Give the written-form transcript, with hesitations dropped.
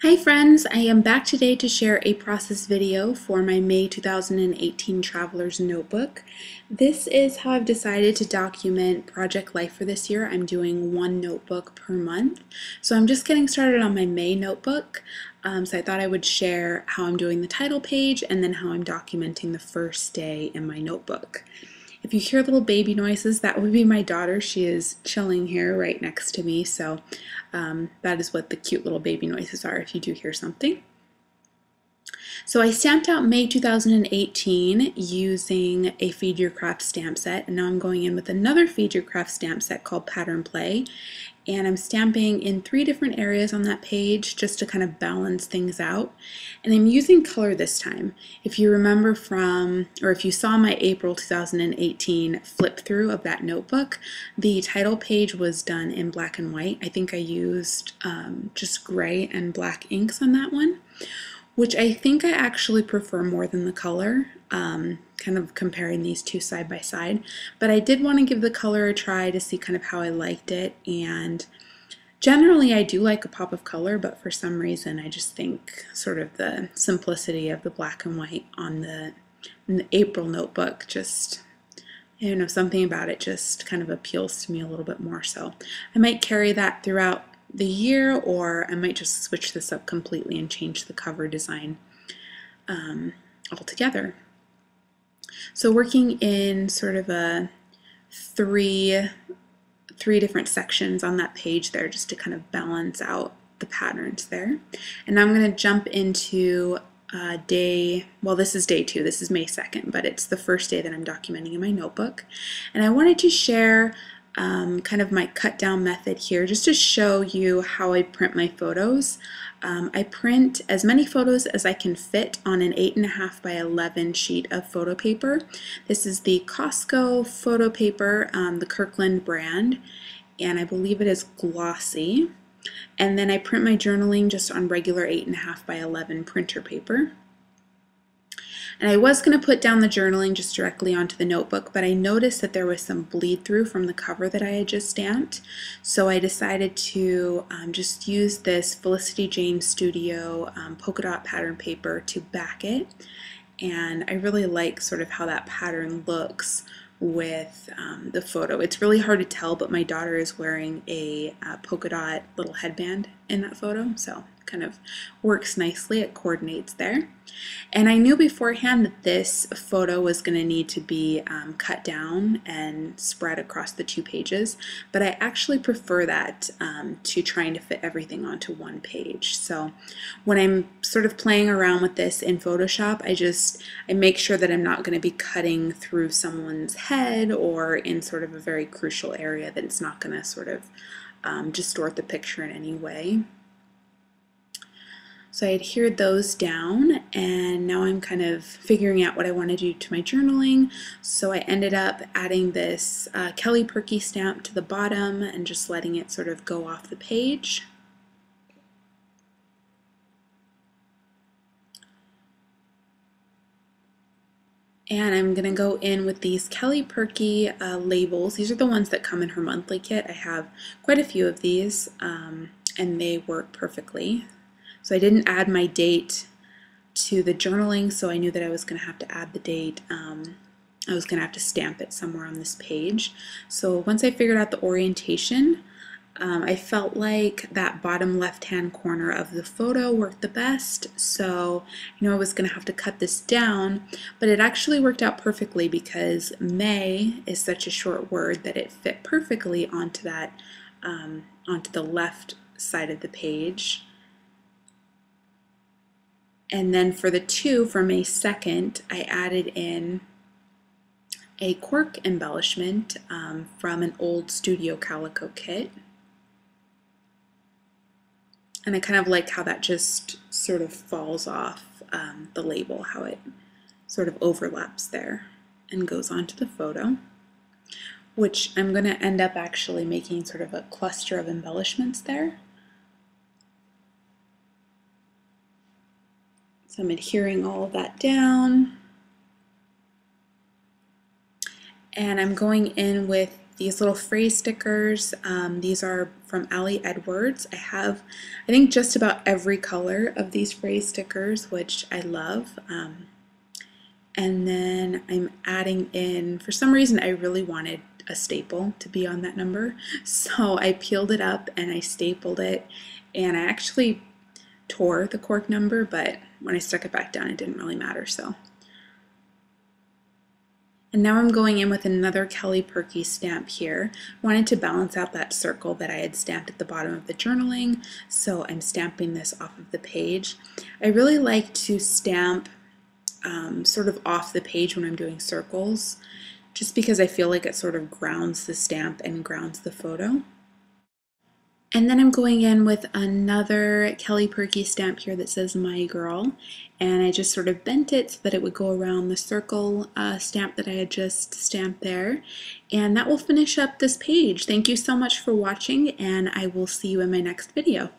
Hi friends, I am back today to share a process video for my May 2018 Traveler's Notebook. This is how I've decided to document project life for this year. I'm doing one notebook per month. So I'm just getting started on my May notebook. So I thought I would share how I'm doing the title page and then how I'm documenting the first day in my notebook. If you hear little baby noises, that would be my daughter. She is chilling here right next to me, so that is what the cute little baby noises are if you do hear something. So I stamped out May 2018 using a Feed Your Craft stamp set, and now I'm going in with another Feed Your Craft stamp set called Pattern Play, and I'm stamping in 3 different areas on that page just to kind of balance things out. And I'm using color this time. If you remember from, or if you saw my April 2018 flip through of that notebook, the title page was done in black and white. I think I used just gray and black inks on that one, which I think I actually prefer more than the color, kind of comparing these two side by side. But I did want to give the color a try to see kind of how I liked it, and generally I do like a pop of color, but for some reason I just think sort of the simplicity of the black and white on the April notebook just, you know, something about it just kind of appeals to me a little bit more. So I might carry that throughout the year, or I might just switch this up completely and change the cover design altogether. So working in sort of a three different sections on that page there just to kind of balance out the patterns there. And now I'm going to jump into this is day 2, this is May 2nd, but it's the first day that I'm documenting in my notebook. And I wanted to share kind of my cut down method here just to show you how I print my photos. I print as many photos as I can fit on an 8.5 by 11 sheet of photo paper. This is the Costco photo paper, the Kirkland brand, and I believe it is glossy. And then I print my journaling just on regular 8.5 by 11 printer paper. And I was going to put down the journaling just directly onto the notebook, but I noticed that there was some bleed through from the cover that I had just stamped. So I decided to just use this Felicity Jane Studio polka dot pattern paper to back it. And I really like sort of how that pattern looks with the photo. It's really hard to tell, but my daughter is wearing a polka dot little headband in that photo, so kind of works nicely. It coordinates there. And I knew beforehand that this photo was going to need to be cut down and spread across the 2 pages, but I actually prefer that to trying to fit everything onto one page. So when I'm sort of playing around with this in Photoshop, I make sure that I'm not going to be cutting through someone's head or in sort of a very crucial area, that it's not going to sort of distort the picture in any way. So I adhered those down, and now I'm kind of figuring out what I want to do to my journaling. So I ended up adding this Kelly Perky stamp to the bottom and just letting it sort of go off the page. And I'm going to go in with these Kelly Perky labels. These are the ones that come in her monthly kit. I have quite a few of these, and they work perfectly. So I didn't add my date to the journaling, so I knew that I was going to have to add the date. I was going to have to stamp it somewhere on this page. So once I figured out the orientation, I felt like that bottom left-hand corner of the photo worked the best, so I was going to have to cut this down, but it actually worked out perfectly because May is such a short word that it fit perfectly onto that, onto the left side of the page. And then for the 2, for May 2nd, I added in a cork embellishment from an old Studio Calico kit. And I kind of like how that just sort of falls off the label, how it sort of overlaps there and goes onto the photo, which I'm going to end up actually making sort of a cluster of embellishments there. So I'm adhering all of that down. And I'm going in with these little phrase stickers. These are from Ali Edwards. I have, I think, just about every color of these phrase stickers, which I love. And then I'm adding in, for some reason, I really wanted a staple to be on that number. So I peeled it up and I stapled it, and I actually tore the cork number, but when I stuck it back down, it didn't really matter. And now I'm going in with another Kelly Perky stamp here. I wanted to balance out that circle that I had stamped at the bottom of the journaling, so I'm stamping this off of the page. I really like to stamp sort of off the page when I'm doing circles, just because I feel like it sort of grounds the stamp and grounds the photo. And then I'm going in with another Kelly Perky stamp here that says My Girl, and I just sort of bent it so that it would go around the circle stamp that I had just stamped there. And that will finish up this page. Thank you so much for watching, and I will see you in my next video.